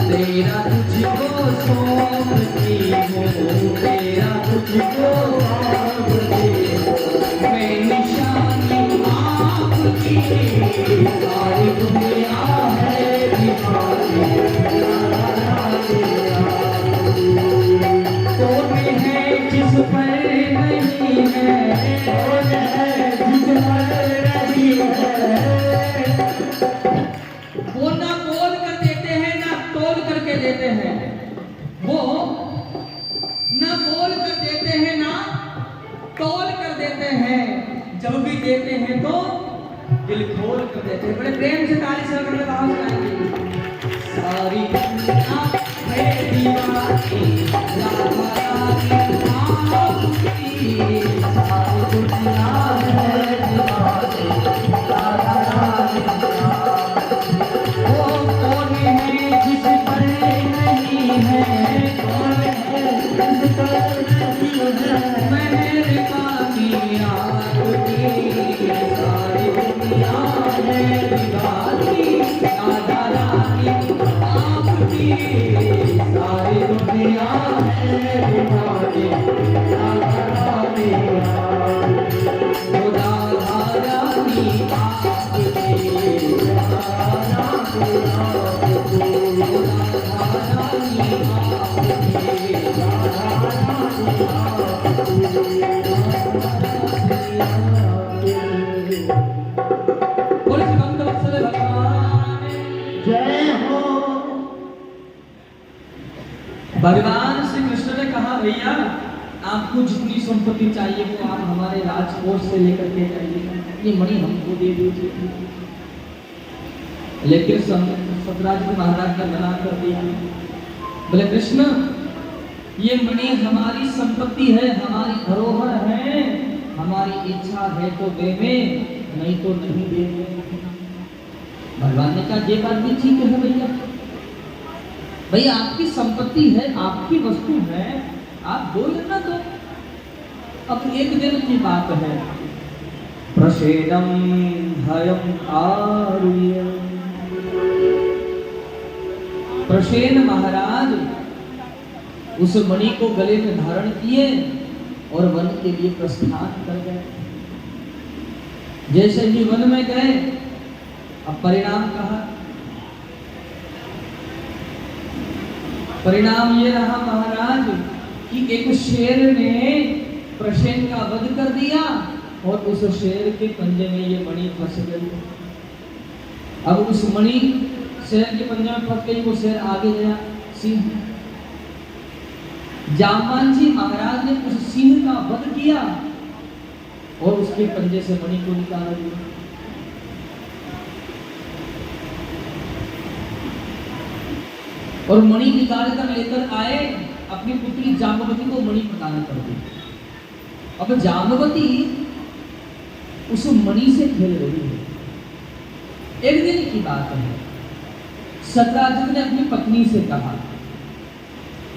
तेरा तुझको सौंपती हूँ, तेरा तुझको सौंपती हूँ, मैं निशानी आपकी, सारी दुनिया है दीवानी, कौन है जिस पर नहीं है, कौन है जिस पर नहीं है। वो ना बोल कर देते हैं ना तोल करके देते हैं, वो ना बोल कर देते हैं ना तोल कर देते हैं, जब भी देते हैं तो दिल खोल कर देते हैं। बड़े प्रेम से ताली से अगर मैं आवाज लगाएंगे। सारी दुनिया है दीवानी, राधा रानी आपकी, सारी दुनिया है दीवानी, राधा रानी आपकी। वो कौन है जिस पर नहीं है, कौन है जिस पर नहीं है, मेहरबानी आपकी, सारी दुनिया है दीवानी, राधा रानी आपकी, सारी दुनिया है दीवानी, राधा रानी आपकी, राधा रानी आपकी, भगवान श्री कृष्ण ने कहा भैया आपको जितनी संपत्ति चाहिए वो आप हमारे राजकोष से लेकर के जाइए, ये मणि हमको दे दीजिए। लेकिन सतराज महाराज ने मना कर दिया। बोले कृष्ण ये मणि हमारी संपत्ति है, हमारी धरोहर है, हमारी इच्छा है तो देवे, नहीं तो नहीं देवे। भगवान ने कहा ये बात भी ठीक है भैया, भैया आपकी संपत्ति है, आपकी वस्तु है, आप बोले ना तो। अब एक दिन की बात है, प्रसेदम भयम आरुह्य, प्रसेन महाराज उस मणि को गले में धारण किए और वन के लिए प्रस्थान कर गए। जैसे ही वन में गए, अब परिणाम कहा, परिणाम ये रहा महाराज कि एक शेर ने प्रसेन का वध कर दिया और उस शेर के पंजे में ये मणि फंस गई। अब उस मणि शेर के पंजे में फंस गई, वो शेर आगे गया सिंह। जामवांजी महाराज ने उस सिंह का वध किया और उसके पंजे से मणि को निकाल दिया। और मणि निकाल कर लेकर आए, अपनी पुत्री जाम्बवती को मणि प्रदान कर दी। अब जाम्बवती उस मणि से खेल रही है। एक दिन की बात है, सत्राजित ने अपनी पत्नी से कहा,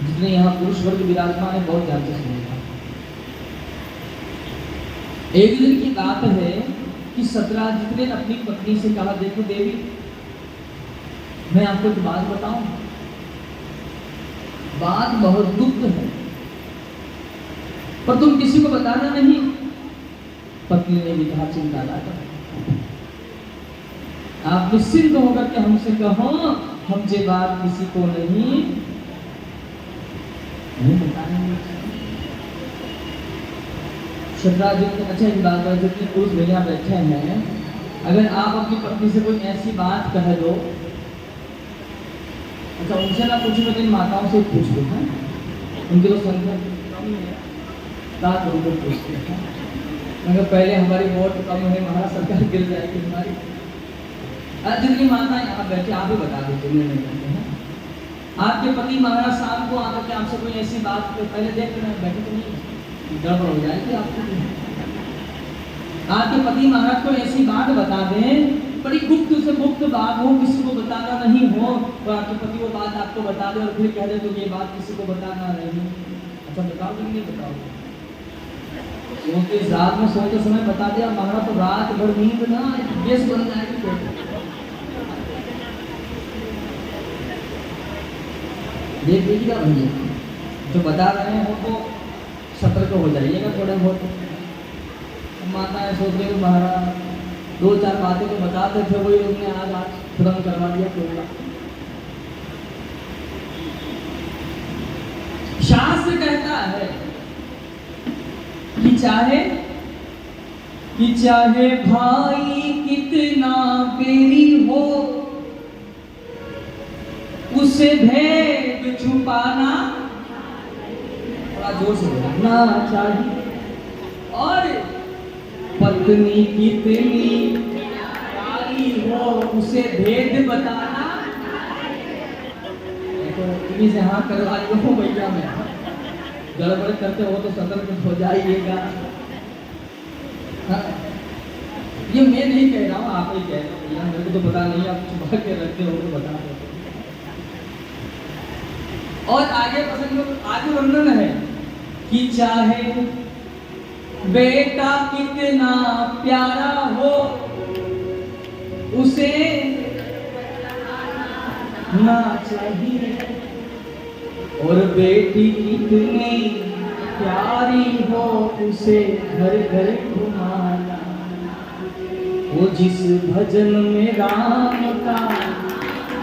जिसने यहाँ पुरुष वर्ग विराजमान है बहुत ध्यान से सुनेगा। एक दिन की बात है कि सत्राजित ने अपनी पत्नी से कहा, देखो देवी मैं आपको एक बात बताऊं, बात बहुत गुप्त है पर तुम किसी को बताना नहीं। पत्नी ने भी कहा चिंता ना करो, आप निश्चिंत होकर के हमसे कहो, हम ये बात किसी को नहीं बताएंगे। सत्राजित ने अच्छा एक बात है, जितने पुरुष भैया बैठे हैं, अगर आप अपनी पत्नी से कोई ऐसी बात कह दो, अच्छा उनसे ना पूछो, लेकिन माताओं से पूछ लो, है उनकी तो संख्या कम है, 7 लोगों को पूछते हैं। मगर पहले हमारी वोट कम है, हमारा सरकार गिर जाएगी हमारी। जितनी माता यहाँ बैठे आप ही बता दीजिए, नहीं करते हैं। आपके पति महाराज शाम को आकर के आपसे कोई ऐसी बात पहले देख लेना, बैठे तो नहीं गड़बड़ हो जाएगी आपको। आपके पति महाराज को ऐसी बात बता दें, बड़ी गुप्त से गुप्त बात हो, किसी को बताना नहीं हो, तो आपके पति वो बात आपको बता दे और फिर कह दे तो ये बात किसी को बताना नहीं। अच्छा बताओगे नहीं बताओगे? क्योंकि इस रात में सोते समय बता दिया हमारा तो रात भर नींद ना गैस बन जाएगी। ये देखिएगा भैया, जो बता रहे हो तो सतर्क हो जाइएगा थोड़े बहुत। माता है सोच रहे महाराज 2-4 बातें तो बताते थे, वही उन्होंने आज खत्म करवा दिया। कोई शास्त्र कहता है कि चाहे भाई कितना बेरी हो, उसे भेद छुपाना थोड़ा जोर से बोलना चाहिए। और पत्नी कितनी प्यारी हो, उसे भेद बताना। इन्हीं से हाँ करवा लो भैया, मैं गड़बड़ करते हो तो सतर्क हो जाइएगा। हाँ, ये मैं नहीं कह रहा हूँ, आप ही कह रहे हो भैया, मेरे को तो पता नहीं, आप छुपा के रखते हो तो बता दो। और आगे आगे वर्णन है कि चाहे बेटा कितना प्यारा हो, उसे ना चाहिए। और बेटी कितनी प्यारी हो, उसे घर घर घुमाना। वो जिस भजन में राम का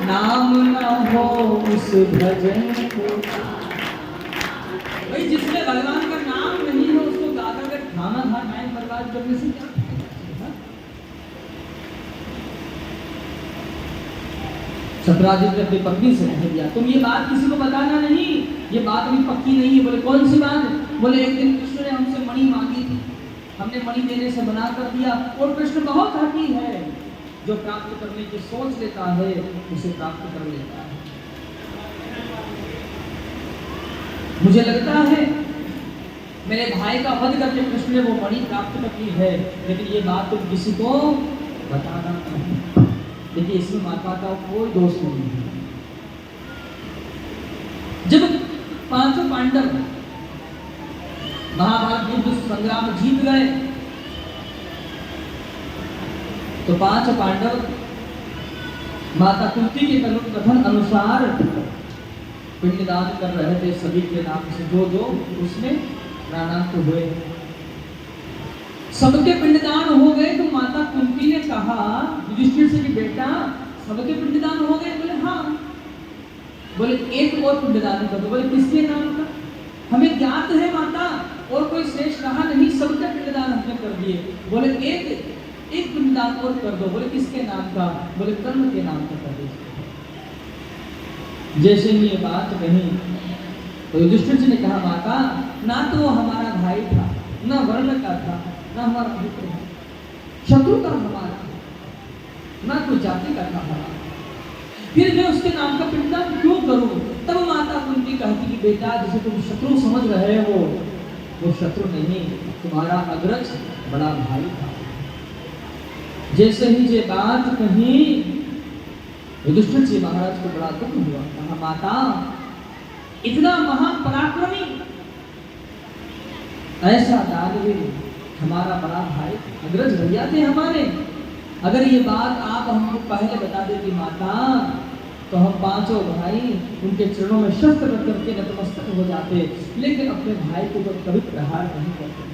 नाम ना हो, उस भजन को भाई जिसमें भगवान का नाम नहीं हो उसको गाकर के खाना खा टाइम बर्बाद करने से क्या फायदा। सतराजित ने अपनी पत्नी से कह दिया तुम ये बात किसी को बताना नहीं, ये बात अभी पक्की नहीं है। बोले कौन सी बात? बोले एक दिन कृष्ण ने हमसे मणि मांगी थी, हमने मणि देने से मना कर दिया। और कृष्ण बहुत हठी है, जो प्राप्त करने की सोच लेता है उसे प्राप्त कर लेता है। मुझे लगता है मेरे भाई का वध करके कृष्ण ने वो मणि प्राप्त कर ली है, लेकिन ये बात तुम किसी को बताना नहीं। देखिए इसमें माता का कोई दोष नहीं है। जब 5 पांडव महाभारत युद्ध संग्राम जीत गए तो 5 पांडव माता कुंती के कथन अनुसार पिंडदान कर रहे थे सभी के नाम से, जो जो उसमें प्राणांत हुए। सबके पिंडदान हो गए तो माता कुंती ने कहा युधिष्ठिर से कि बेटा सबके पिंडदान हो गए? बोले हाँ। बोले एक और पिंडदान कर दो। बोले किसके नाम का? हमें ज्ञात है माता और कोई शेष रहा नहीं, सबके पिंडदान हमने कर दिए। बोले एक पिंडदान और कर दो। बोले किसके नाम का? बोले कर्म के नाम का कर दीजिए। जैसे ही ये बात कही तो युधिष्ठिर जी ने कहा माता ना तो वो हमारा भाई था, ना वर्ण का था, ना हमारा मित्र था, शत्रु का हमारा, ना कोई जाति का था हमारा, फिर मैं उसके नाम का पिंडदान क्यों करूं? तब माता कुंती कहती कि बेटा जिसे तुम शत्रु समझ रहे हो वो शत्रु नहीं, तुम्हारा अग्रज बड़ा भाई था। जैसे ही ये बात कही युधिष्ठिर जी महाराज को बड़ा दुख हुआ। कहा माता इतना महापराक्रमी ऐसा दानवीर हमारा बड़ा भाई अग्रज भैया थे हमारे, अगर ये बात आप हमको पहले बता देती माता तो हम 5 भाई उनके चरणों में शस्त्र रख करके नतमस्तक हो जाते, लेकिन अपने भाई को तो कभी प्रहार नहीं करते।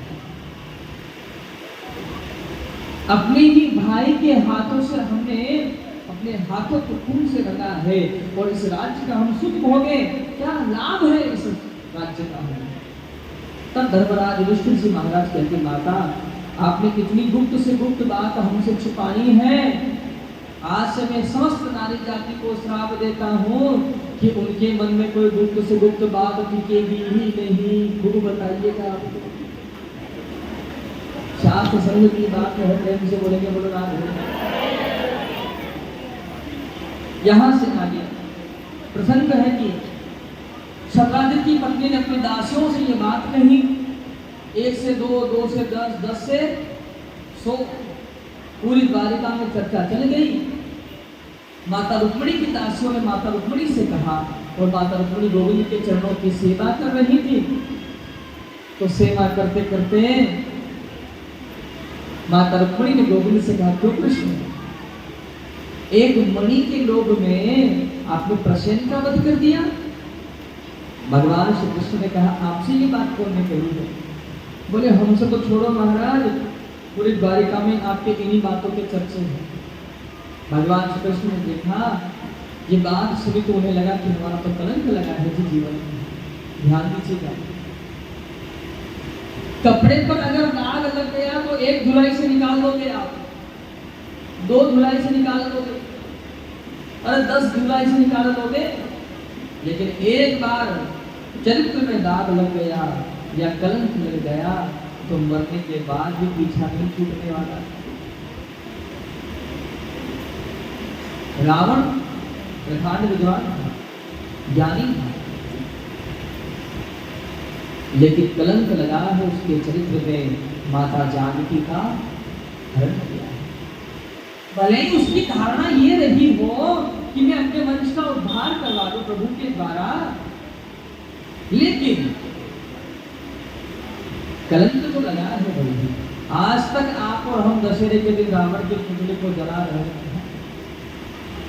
अपने ही भाई के हाथों से हमने अपने हाथों को खून से रंगा है और इस राज्य का हम सुख भोगे, क्या लाभ है इस राज्य का हमें? तब धर्मराज युधिष्ठिर जी महाराज कहते माता आपने कितनी गुप्त से गुप्त बात हमसे छुपाई है। आज से मैं समस्त नारी जाति को श्राप देता हूँ कि उनके मन में कोई गुप्त से गुप्त बात टिकेगी ही नहीं। खूब बताइएगा आपको शास्त्र संग की बात है, प्रेम से बोलेंगे बोलो राम। यहां से आगे प्रसंग है कि शतराजित की पत्नी ने अपनी दासियों से ये बात कही, 1 से 2, 2 से 10, 10 से 100 पूरी द्वारिका में चर्चा चल गई। माता रुक्मिणी की दासियों ने माता रुक्मिणी से कहा और माता रुक्मिणी गोविंद के चरणों की सेवा कर रही थी। तो सेवा करते करते माता रुक्मिणी ने गोविंद से कहा, क्यों कृष्ण, एक मणि के लोभ में आपने प्रसेन का वध कर दिया? भगवान श्री कृष्ण ने कहा, आपसे ये बात कौन ने कही है? बोले, हमसे तो छोड़ो महाराज, पूरी द्वारिका में आपके इन्हीं बातों के चर्चे हैं। भगवान श्री कृष्ण ने देखा ये बात सुनी तो उन्हें लगा कि हमारा तो कलंक लगा है जी जीवन में। ध्यान दीजिएगा, कपड़े पर अगर दाग लग गया तो एक धुलाई से निकाल दोगे आप, 2 धुलाई से निकाल दोगे, अरे 10 धुलाई से निकाल दोगे, लेकिन एक बार चरित्र में दाग लग गया या कलंक लग गया तो मरने के बाद भी पीछा नहीं छूटने वाला। रावण प्रकांड विद्वान था, ज्ञानी था, लेकिन कलंक लगा है उसके चरित्र में, माता जानकी का हरण किया है। भले ही उसकी धारणा ये रही हो कि मैं अपने वंश का उद्धार करवा दूं प्रभु के द्वारा, लेकिन कलंक तो लगा है भाई। आज तक आप और हम दशहरे के दिन रावण के पुतले को जला रहे हैं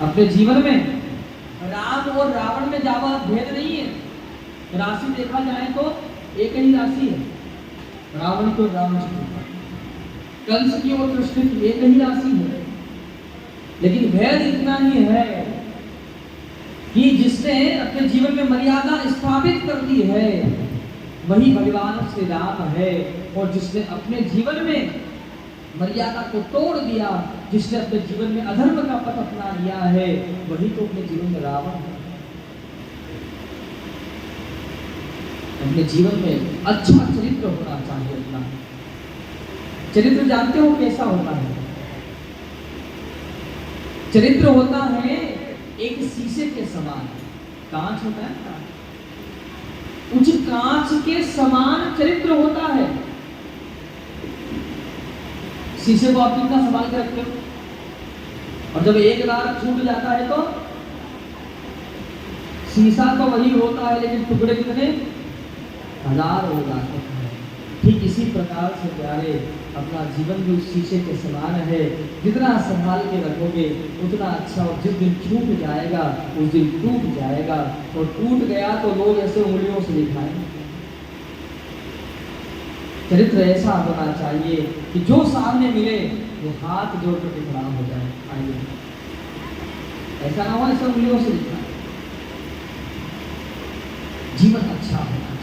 अपने जीवन में। राम और रावण में ज्यादा भेद नहीं है। राशि देखा जाए तो एक ही राशि है, रावण तो राम, कंस की और कृष्ण की एक ही राशि है, लेकिन भेद इतना ही है कि जिसने अपने जीवन में मर्यादा स्थापित कर दी है वही भगवान श्री राम है, और जिसने अपने जीवन में मर्यादा को तोड़ दिया, जिसने अपने जीवन में अधर्म का पथ अपना लिया है, वही तो अपने जीवन में रावण है। अपने जीवन में अच्छा चरित्र होना चाहिए। अपना चरित्र जानते हो कैसा होता है? चरित्र होता है एक शीशे के समान, कांच होता है ना, उस कांच के समान चरित्र होता है। शीशे को आप कितना संभाल के रखते हो, और जब एक बार छूट जाता है तो शीशा तो वही होता है, लेकिन टुकड़े कितने हजार हो जाते हैं। ठीक इसी प्रकार से प्यारे अपना जीवन भी उस शीशे के समान है, जितना संभाल के रखोगे उतना अच्छा। और जिस दिन छूट जाएगा उस दिन टूट जाएगा, और टूट गया तो लोग ऐसे उंगलियों से दिखाएंगे। चरित्र ऐसा होना चाहिए कि जो सामने मिले वो हाथ जोड़ कर खड़ा हो जाए, आइए, ऐसा ना हो ऐसे उंगलियों से दिखाए। जीवन अच्छा होना चाहिए।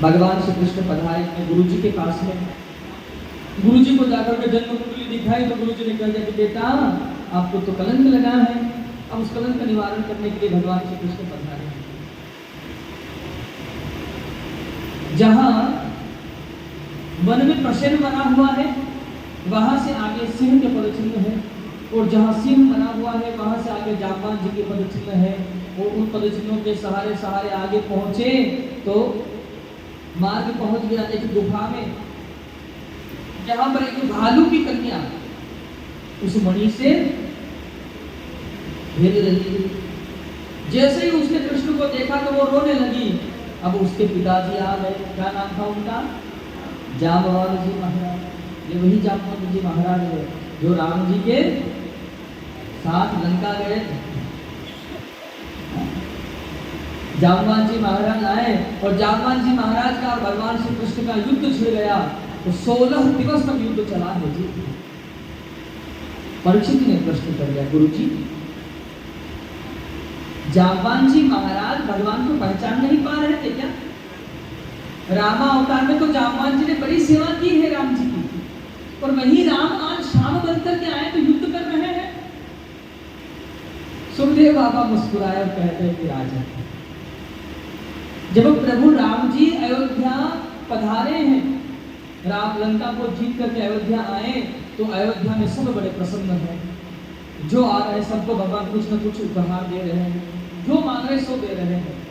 भगवान श्री कृष्ण पधारे अपने गुरु जी के पास में, गुरु जी को जाकर के जन्म कुंडली दिखाई तो गुरु जी ने कह दिया कि बेटा आपको तो कलंक लगा है, अब उस कलंक का निवारण करने के लिए भगवान श्री कृष्ण पधारे। जहां वन में प्रसेन बना हुआ है वहां से आगे सिंह के पदचिन्ह है, और जहां सिंह बना हुआ है वहां से आगे जाम्बान जी के पदचिन्ह है। और उन पदचिन्हों के सहारे सहारे आगे पहुंचे तो मार्ग पहुंच गया एक गुफा में, जहां पर एक भालू की कन्या उस मणि से भेज रही थी। जैसे ही उसने कृष्ण को देखा तो वो रोने लगी। अब उसके पिताजी आ गए, क्या नाम था उनका? जाम्बवान जी महाराज। ये वही जाम्बवान जी महाराज है जो राम जी के साथ लंका गए थे। जाम्बवान जी महाराज आए और जाम्बवान जी महाराज का और भगवान श्री कृष्ण का युद्ध छिड़ गया। तो 16 दिवस तक युद्ध चला है जी। परीक्षित ने प्रश्न कर दिया, गुरु जी जाम्बवान जी महाराज भगवान को पहचान नहीं पा रहे थे क्या? रामा अवतार में तो जाम्बवान जी ने बड़ी सेवा की है राम जी की, और वही राम आज शाम बनकर के आए तो युद्ध कर रहे हैं। सुखदेव बाबा मुस्कुराए और कहते हैं कि राजा, जब प्रभु राम जी अयोध्या पधारे हैं, राम लंका को जीत करके अयोध्या आए, तो अयोध्या में सब बड़े प्रसन्न हैं। जो आ रहे सबको भगवान कुछ न कुछ उपहार दे रहे हैं, जो मांग रहे सो दे रहे हैं।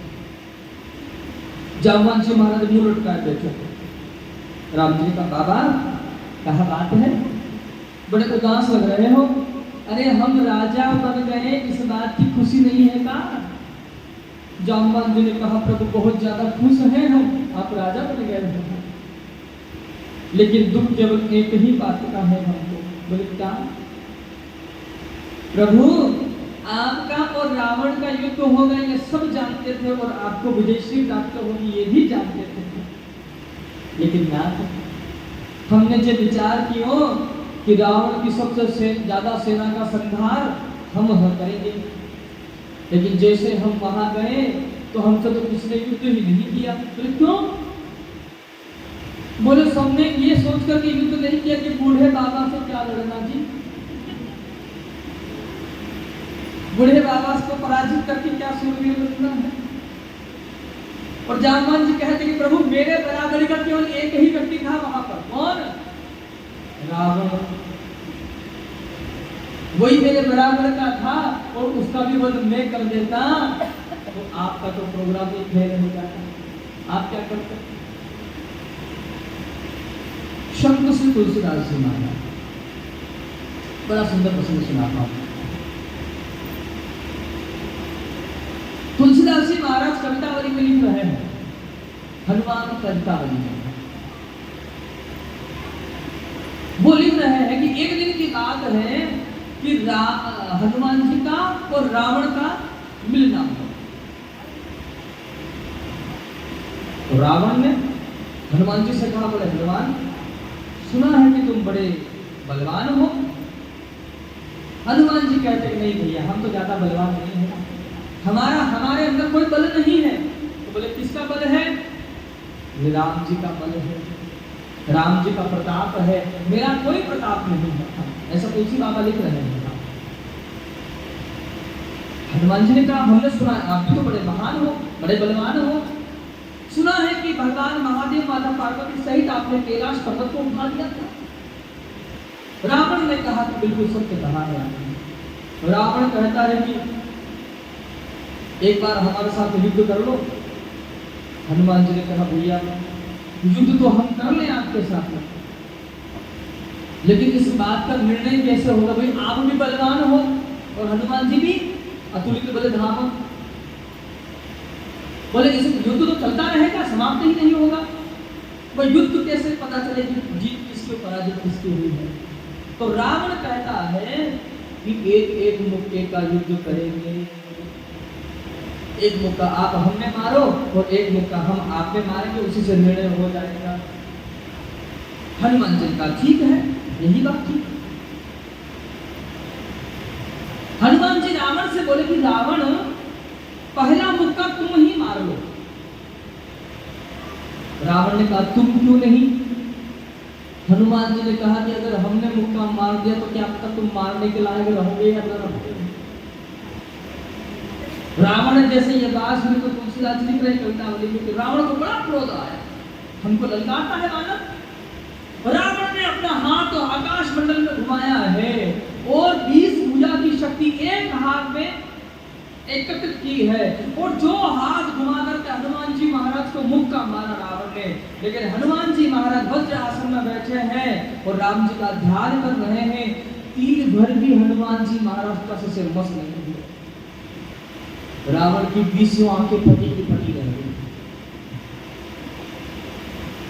जाम्बवान जी महाराज मुंह लटकाए बैठे। राम जी का बाबा कहा बात है, बड़े उदास लग रहे हो। अरे हम राजा बन गए, इस बात की खुशी नहीं है का? जाम्बवान जी ने कहा, प्रभु बहुत ज्यादा खुश हैं हम, आप राजा बन गए हैं। लेकिन दुख केवल एक ही बात का है हमको। बोले क्या? प्रभु आपका और रावण का युद्ध होगा ये सब जानते थे, और आपको विजयश्री प्राप्त होगी ये भी जानते थे, लेकिन नाथ हमने जो विचार किया कि रावण की सबसे ज्यादा सेना का संहार हम करेंगे, लेकिन जैसे हम वहां गए तो हमसे तो किसने युद्ध ही नहीं किया। तो क्यों? बोले सबने ये सोच कर के युद्ध नहीं किया कि बूढ़े बाबा से क्या लड़ना जी, बूढ़े बाबा को पराजित करके क्या सूरवीर बनना है। और जामवान जी कहते कि प्रभु मेरे बराबरी का केवल एक ही व्यक्ति था वहां पर, कौन? रावण। वही मेरे बराबर का था, और उसका भी वध मैं कर देता तो आपका तो प्रोग्राम ही फेल हो जाता। आप क्या करते? शंकर श्री तुलसीदास जी महाराज बड़ा सुंदर प्रसंग सुनाता हूं। तुलसीदास जी महाराज कवितावली में लिख रहे हैं, हनुमान कवितावली में वो लिख रहे हैं कि एक दिन की बात है कि हनुमान जी का और रावण का मिलना हुआ। तो रावण ने हनुमान जी से कहा, बोले हनुमान सुना है कि तुम बड़े बलवान हो। हनुमान जी कहते हैं नहीं भैया हम तो ज्यादा बलवान नहीं है, हमारे अंदर कोई बल नहीं है। तो बोले किसका बल है? राम जी का बल है, राम जी का प्रताप है, मेरा कोई प्रताप नहीं है। ऐसा तुलसी बाबा लिख रहे हैं। हनुमान जी ने कहा हमने सुना है आप भी तो बड़े महान हो, बड़े बलवान हो, सुना है कि भगवान महादेव माता पार्वती सहित आपने कैलाश पर्वत को उठा दिया था। रावण ने कहा कि बिल्कुल सत्य कहा है आपने। रावण कहता है कि एक बार हमारे साथ युद्ध कर लो। हनुमान जी ने कहा भैया युद्ध तो हम कर लें आपके साथ में, लेकिन इस बात का निर्णय कैसे होगा? भाई आप भी बलवान हो और हनुमान जी भी अतुलित बलधाम। बोले इसे युद्ध तो चलता रहेगा, समाप्त ही नहीं होगा। वह युद्ध कैसे पता चले कि जीत किसकी पराजित किसकी हुई है? तो रावण कहता है कि एक एक मुक्के का युद्ध करेंगे, एक मुक्का आप हमने मारो और एक मुक्का हम आप में मारेंगे, उसी से निर्णय हो जाएगा। हनुमान जी का ठीक है, यही बात ठीक। हनुमान जी रावण से बोले कि रावण पहला मुक्का तुम ही मार लो। रावण ने कहा तुम क्यों नहीं? हनुमान जी ने कहा कि अगर हमने मुक्का मार दिया तो क्या पता तुम मारने के लायक रहोगे या न रहोगे। रावण ने जैसे ये बात सुनी तो तुलसीदास लिख रहे कवितावली में कि रावण को बड़ा क्रोध आया, हमको ललकारता है मानव। रावण ने अपना हाथ तो आकाश मंडल में घुमाया है और 20 भुजा की शक्ति एक हाथ में एकत्रित की है, और जो हाथ घुमा करके हनुमान जी महाराज को मुक्का मारा रावण ने। लेकिन हनुमान जी महाराज वज्र आसन में बैठे हैं और राम जी का ध्यान कर रहे हैं। तीर भर भी हनुमान जी महाराज का से मस नहीं हुए। रावण की 20 आंखें फटी की फटी रह गई।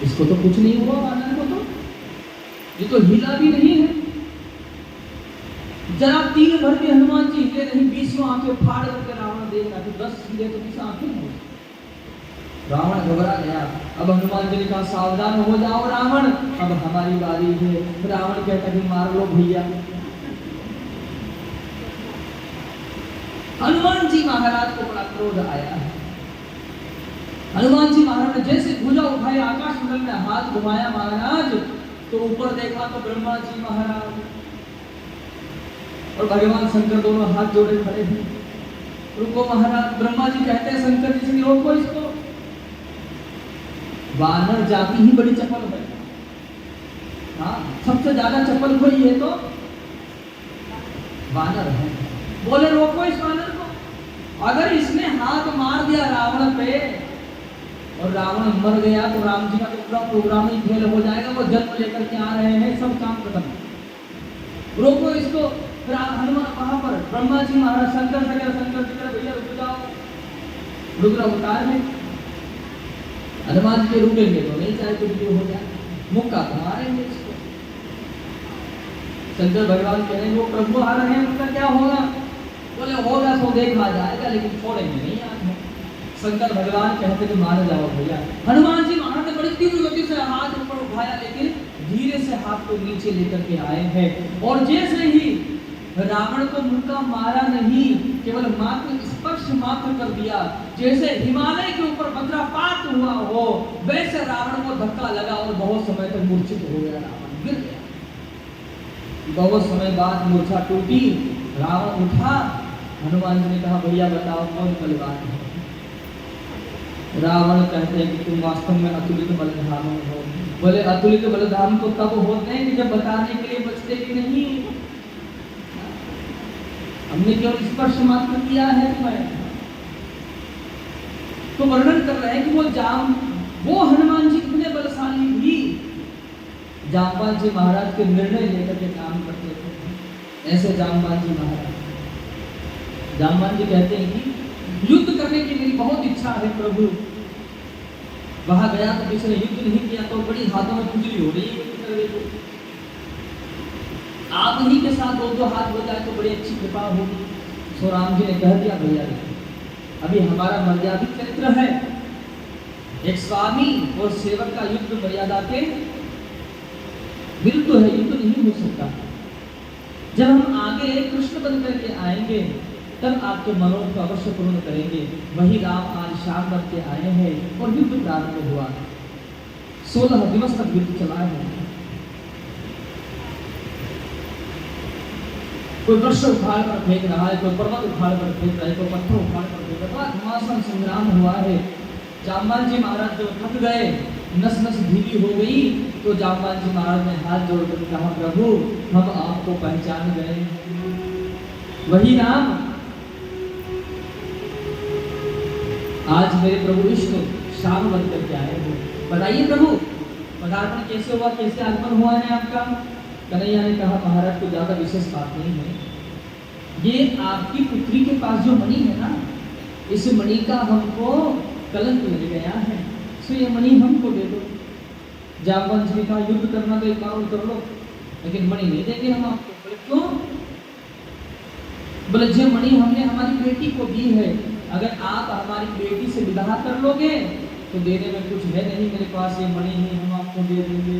इसको तो कुछ नहीं हुआ, वानर को तो ये तो हिला भी नहीं है, जरा तीर भर के हनुमान जी हिले नहीं, 20 आंखें फाड़ करके रावण देख रहा था। 10 हिले तो 20 आंखें हो। रावण घबरा गया। अब हनुमान जी ने कहा सावधान हो जाओ रावण, अब हमारी बारी है। रावण कहता कि मार लो भैया। हनुमान जी महाराज को बड़ा क्रोध आया है। हनुमान जी महाराज ने जैसे भुजा उठाई, आकाश मंडल में हाथ घुमाया महाराज, तो ऊपर देखा तो ब्रह्मा जी महाराज और भगवान शंकर दोनों हाथ जोड़े खड़े हैं। रुको महाराज। ब्रह्मा जी कहते हैं शंकर जी से रोको इसको, वानर जाति ही बड़ी चपल है। हाँ, सबसे ज्यादा चपल कोई है तो वानर है। बोले रोको इस वानर को, अगर इसने हाथ मार दिया रावण पे और रावण मर गया तो राम जी का तो पूरा प्रोग्राम ही फेल हो जाएगा। वो जन्म लेकर के आ रहे हैं, सब काम खत्म। रोको इसको। फिर हनुमान वहां पर ब्रह्मा जी महाराज शंकर जी कर भैया रुक जाओ। रुद्र अवतार में हनुमान जी रुकेंगे तो नहीं चाहे कुछ भी हो जाए। मुक्का तो मारेंगे इसको। शंकर भगवान कह रहे हैं वो प्रभु आ रहे हैं, उनका क्या होगा? बोले होगा तो देखा जाएगा, लेकिन छोड़ेंगे नहीं आज हम। शंकर भगवान कहते कि मान जाओ भैया। हनुमान जी महाराज ने बड़ी तीव्र गति से हाथ ऊपर उठाया, लेकिन धीरे से हाथ को नीचे लेकर के आए हैं, और जैसे ही रावण को मुक्का मारा नहीं, केवल मात्र स्पर्श मात्र कर दिया, जैसे हिमालय के ऊपर वज्रपात हुआ हो वैसे रावण को धक्का लगा और बहुत समय तक मूर्छित हो गया, रावण गिर गया। बहुत समय बाद मूर्छा टूटी, रावण उठा। हनुमान जी ने कहा भैया बताओ कौन बलवान है? रावण कहते हैं कि तुम वास्तव में अतुलित बलधाम हो। बोले अतुलित बलधाम तो तब होते हैं कि जब बताने के लिए बचते भी नहीं, हमने केवल स्पर्श मात्र किया है तुम्हें। तो वर्णन कर रहे हैं कि वो हनुमान जी इतने बलशाली भी जामवंत जी महाराज के निर्णय लेकर के काम करते थे। ऐसे जामवंत जी महाराज, जामवंत जी कहते हैं कि युद्ध करने की मेरी बहुत इच्छा है प्रभु। वहां गया तो किसी ने युद्ध नहीं किया तो बड़ी हाथों में खुजली हो रही है, आप ही के साथ दो हाथ हो जाए तो बड़ी अच्छी कृपा होगी। सो राम जी ने कह दिया भैया अभी हमारा मर्यादित चरित्र है, एक स्वामी और सेवक का युद्ध मर्यादा के विरुद्ध है, युद्ध नहीं हो सकता। जब हम आगे कृष्ण बन करके आएंगे तब आपके मनोरथ को अवश्य पूर्ण करेंगे। वही राम आज शाम बन के आए हैं और युद्ध प्रारंभ हुआ। 16 दिवस तक युद्ध चला है। कोई वृक्ष उखाड़ कर फेंक रहा है, कोई पर्वत उखाड़ कर फेंक रहा है, कोई पत्थर उखाड़ कर फेंक रहा है। घमासान संग्राम हुआ है। जामवंत जी महाराज जब थक गए, नस नस ढीली हो गई, तो जामवंत जी महाराज ने हाथ जोड़कर कहा प्रभु हम आपको पहचान गए, वही राम आज मेरे प्रभु विष्णु शाम बन करके आए हो। बताइए प्रभु पदार्पण कैसे हुआ, कैसे आगमन हुआ है आपका? कन्हैया ने कहा महाराज को ज्यादा विशेष बात नहीं है, ये आपकी पुत्री के पास जो मणि है ना, इस मणि का हमको कलंक लग गया है, सो ये मणि हमको दे दो। जामवंत जी का युद्ध करना तो एक बार उतर लो, लेकिन मणि नहीं देंगे हम आपको। बोले क्यों? बोले जो मणि हमने हमारी बेटी को दी है, अगर आप हमारी बेटी से विवाह कर लोगे तो देने में कुछ है नहीं, मेरे पास ये मणि है, हम आपको दे देंगे।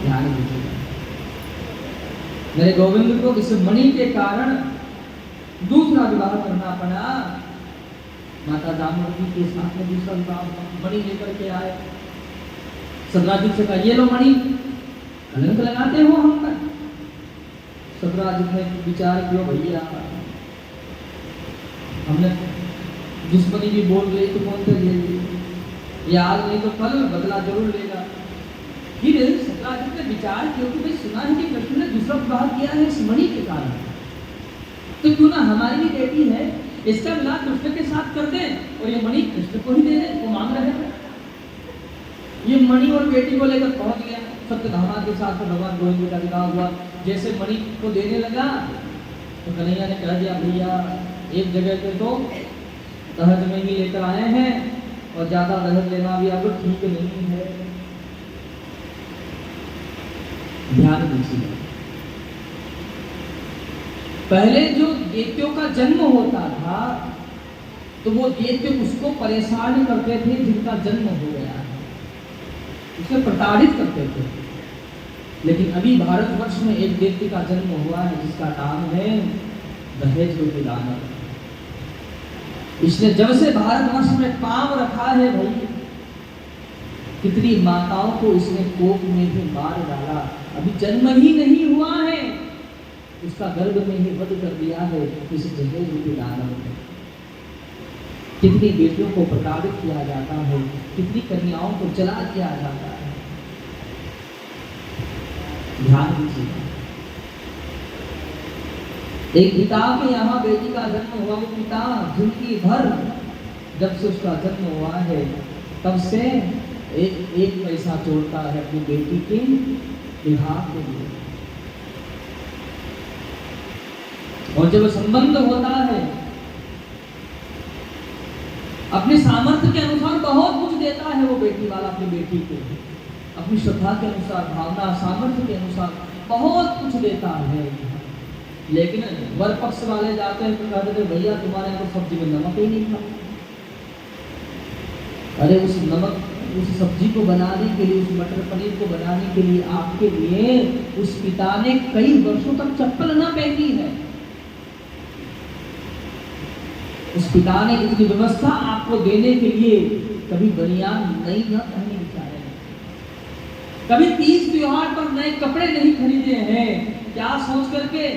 ध्यान दीजिए, मेरे गोविंद को इस मणि के कारण दूसरा विवाह करना पड़ा। माता जामवती के साथ में दूसरा विवाह मणि लेकर के आए। सतराजित से कहा ये लो मणि, कलंक लगाते हो हम पर। सतराजित ने विचार किया भैया हमने दुश्मनी भी बोल रही तो कौन से ये आज नहीं तो कल बदला जरूर लेगा। फिर सतराजित ने विचार किया कि भाई सुना है कि कृष्ण ने दूसरा विवाह किया है इस मणि के कारण, तो क्यों ना हमारी भी बेटी है, इसका विवाह कृष्ण के साथ कर दे और ये मणि कृष्ण को ही दे दे। वो मांग रहे हैं, ये मणि और बेटी को लेकर पहुंच गया। सत्यधामा के साथ भगवान गोविंद का विवाह हुआ। जैसे मणि को देने लगा तो कन्हैया ने कह दिया भैया एक जगह पे तो दहेज में ही लेकर आए हैं और ज्यादा दहेज लेना भी अब ठीक नहीं है। ध्यान दीजिए, पहले जो दैत्यों का जन्म होता था तो वो दैत्य उसको परेशान करते थे जिनका जन्म हो गया है, उसे प्रताड़ित करते थे। लेकिन अभी भारतवर्ष में एक दैत्य का जन्म हुआ है जिसका नाम है दहेज रूपी दानव। इसने जब से भारतवर्ष में पांव रखा है भाई, कितनी माताओं को इसने कोप में भी मार डाला। अभी जन्म ही नहीं हुआ है उसका गर्भ में ही वध कर दिया है इस दहेज रूपी दानव ने। कितनी बेटियों को प्रताड़ित किया जाता है, कितनी कन्याओं को जला दिया जाता है। ध्यान दीजिए, एक पिता के यहाँ बेटी का जन्म हुआ, वो पिता जिंदगी भर जब से उसका जन्म हुआ है तब से एक पैसा जोड़ता है अपनी बेटी के विवाह के लिए। और जब संबंध होता है अपने सामर्थ्य के अनुसार बहुत कुछ देता है वो बेटी वाला अपनी बेटी को, अपनी श्रद्धा के अनुसार, भावना सामर्थ्य के अनुसार बहुत कुछ देता है। लेकिन वर पक्ष वाले जाते हैं तो कहते थे भैया तुम्हारे यहाँ तो सब्जी में नमक ही नहीं था। अरे उस नमक, उस सब्जी को बनाने के लिए, उस मटर पनीर को बनाने के लिए आपके लिए उस पिता ने कई वर्षों तक चप्पल ना पहनी है। उस पिता ने इसकी व्यवस्था आपको देने के लिए कभी बनियान नई न पहनी है, कभी तीज त्योहार पर नए कपड़े नहीं खरीदे हैं। क्या सोच करके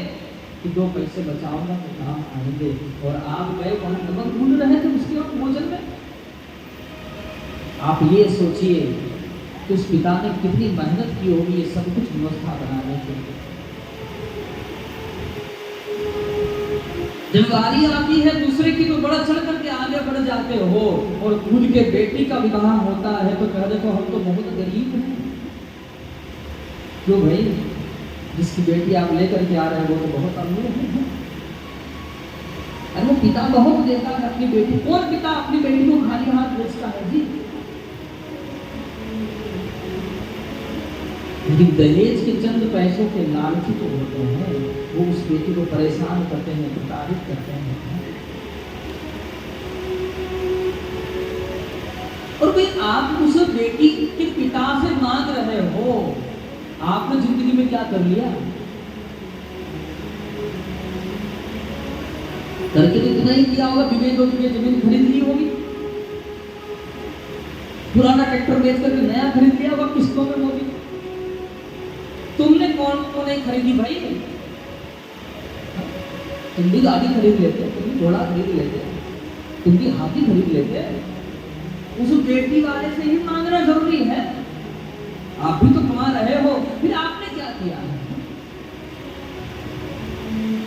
कि 2 पैसे बचाऊंगा तो काम आएंगे, और आप गए वहां नमक ढूंढ रहे थे उसके वक्त भोजन में। आप ये सोचिए कि उस पिता ने कितनी मेहनत की होगी ये सब कुछ व्यवस्था बनाने के लिए। जब बारी आती है दूसरे की तो बड़ा चढ़ करके आगे बढ़ जाते हो, और खुद के बेटी का विवाह होता है तो कह देखो हम तो बहुत गरीब हैं। क्यों भाई, जिसकी बेटी आप लेकर के आ रहे हैं वो तो बहुत अमीर है। अरे वो पिता बहुत देता है अपनी बेटी। कौन पिता अपनी बेटी को खाली हाथ भेजता है जी? लेकिन दहेज के चंद पैसों के लालची तो होते हैं, वो उस बेटी को परेशान करते हैं, प्रताड़ित करते हैं। और भाई आप उस बेटी के पिता से मांग रहे हो, आपने जिंदगी में क्या कर लिया? करके तो इतना ही किया होगा, विवेक होगी जमीन खरीद ली होगी, पुराना ट्रैक्टर बेच करके नया खरीद लिया होगा किस्तों में होगी। तुमने कौन को नहीं खरीदी भाई? तुम भी गाड़ी खरीद लेते, तुम भी घोड़ा खरीद लेते, तुम भी हाथी खरीद लेते। उस बेटी वाले से ही मांगना जरूरी है। आप भी तो कमा रहे हो, फिर आपने क्या किया?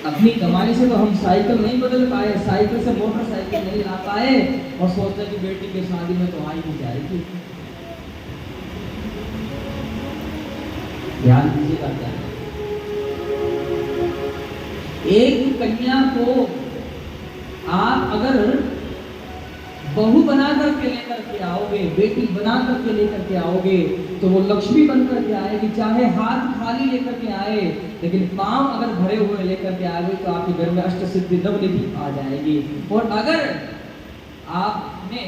अपनी कमाई से तो हम साइकिल नहीं बदल पाए, साइकिल से मोटरसाइकिल नहीं ला पाए, और सोचते कि बेटी की शादी में तो आ ही जाएगी। ध्यान दीजिएगा क्या, एक कन्या को आप अगर बहू बना करके लेकर के आओगे, बेटी बना करके लेकर के आओगे, तो वो लक्ष्मी बन करके आएगी। चाहे हाथ खाली लेकर के आए, लेकिन पांव अगर भरे हुए लेकर के आएगी तो आपके घर में अष्ट सिद्धि नवनिधि आ जाएगी। और अगर आपने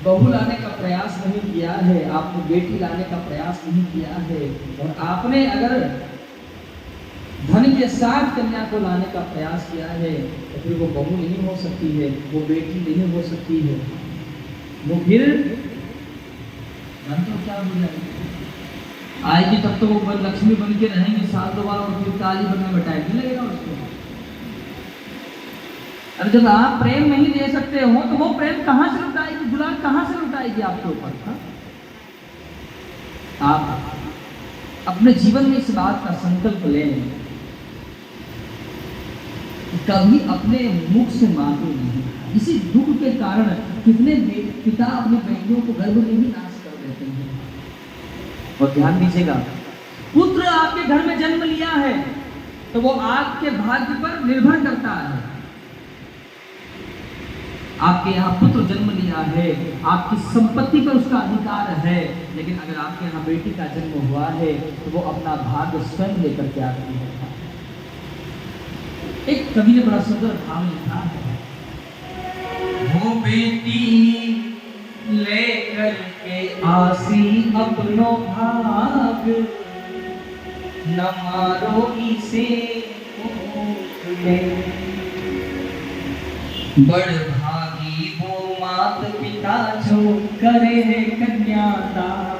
बहू लाने का प्रयास नहीं किया है, आपने बेटी लाने का प्रयास नहीं किया है, और आपने अगर धन के साथ कन्या को लाने का प्रयास किया है, तो फिर वो बहू नहीं हो सकती है, वो बेटी नहीं हो सकती है। वो फिर मन तो क्या हो जाएगी, आएगी तब तो वो लक्ष्मी बन के रहेंगी साल 2 बार, और फिर काली बनने में टाइम नहीं लगेगा उसको। अब जब आप प्रेम नहीं दे सकते हो तो वो प्रेम कहाँ से लुटाएगी, दुलार कहाँ से लुटाएगी आपके ऊपर? आप अपने जीवन में इस बात का संकल्प लें, कभी अपने मुख से मांगे नहीं। इसी दुख के कारण कितने पिता अपनी बेटियों को गर्भ में ही नाश कर देते हैं। और ध्यान दीजिएगा, पुत्र आपके घर में जन्म लिया है तो वो आपके भाग्य पर निर्भर करता है। आपके यहाँ पुत्र जन्म लिया है, आपकी संपत्ति पर उसका अधिकार है, लेकिन अगर आपके यहाँ बेटी का जन्म हुआ है तो वो अपना भाग्य स्वयं लेकर के आती है। एक कवि ने बड़ा सुंदर भाव लिखा है, वो बेटी लेकर के आसी अपनो भाग, न मारो इसे बड़ भागी वो मात पिता जो करे कन्यादान,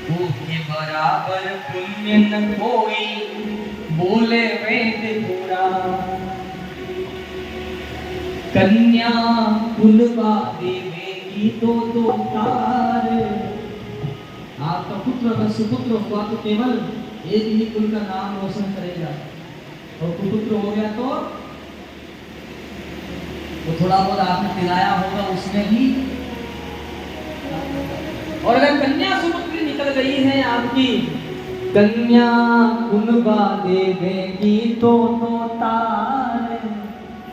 वो के बराबर पुण्य न कोई बोले वेद पुराण, कन्या कुलवा देवेगी दो तार। आपका पुत्र अगर सुपुत्र हुआ तो केवल एक ही कुल का नाम रोशन करेगा, और कुपुत्र हो गया तो थोड़ा बहुत आपने खिलाया होगा उसमें ही। और अगर कन्या सुपुत्री निकल गई है आपकी, कन्या कुलवा देवेगी तो तार,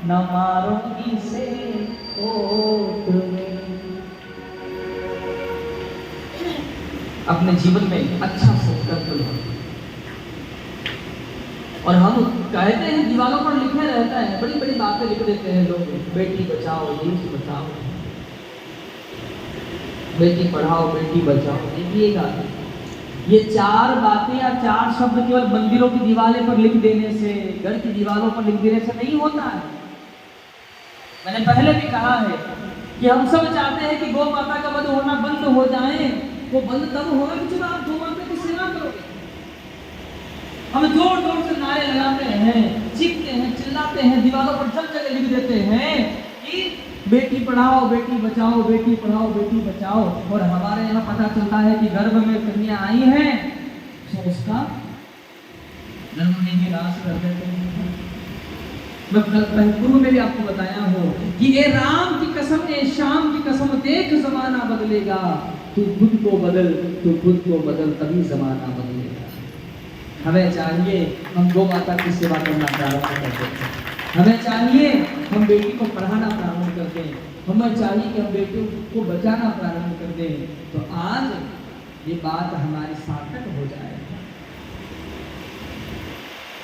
न मारो इसे ओट में। अपने जीवन में अच्छा संकल्प लो। और हम कहते हैं, दीवारों पर लिखे रहता है, बड़ी बड़ी बातें लिख देते हैं लोग, बेटी बचाओ, देश बचाओ, बेटी पढ़ाओ, बेटी बचाओ। देखिएगा, ये 4 बातें या 4 शब्द केवल मंदिरों की दीवारें पर लिख देने से, घर की दीवारों पर लिख देने से नहीं होता है। मैंने पहले भी कहा है कि हम सब चाहते हैं कि गौ माता का वध होना बंद हो जाए। वो बंद तब होगा कि जब आप गौ माता की सेवा करोगे। हम जोर जोर से नारे लगाते हैं, चीखते हैं, चिल्लाते हैं, दीवारों पर सब जगह लिख देते हैं कि बेटी पढ़ाओ, बेटी बचाओ, बेटी पढ़ाओ, बेटी बचाओ। और हमारे यहाँ पता चलता है कि गर्भ में कन्या आई है तो उसका गर्भ में ही नाश कर देते हैं। मैं पूर्व में भी आपको बताया हूँ कि ये राम की कसम, ये श्याम की कसम, देख जमाना बदलेगा। तू खुद को बदल, तू खुद को बदल, तभी जमाना बदलेगा। हमें चाहिए हम गौ माता की सेवा करना प्रारंभ कर दें। हमें चाहिए हम बेटी को पढ़ाना प्रारंभ कर दें। हमें चाहिए कि हम बेटियों को बचाना प्रारंभ कर दें। तो आज ये बात हमारी सार्थक हो जाए।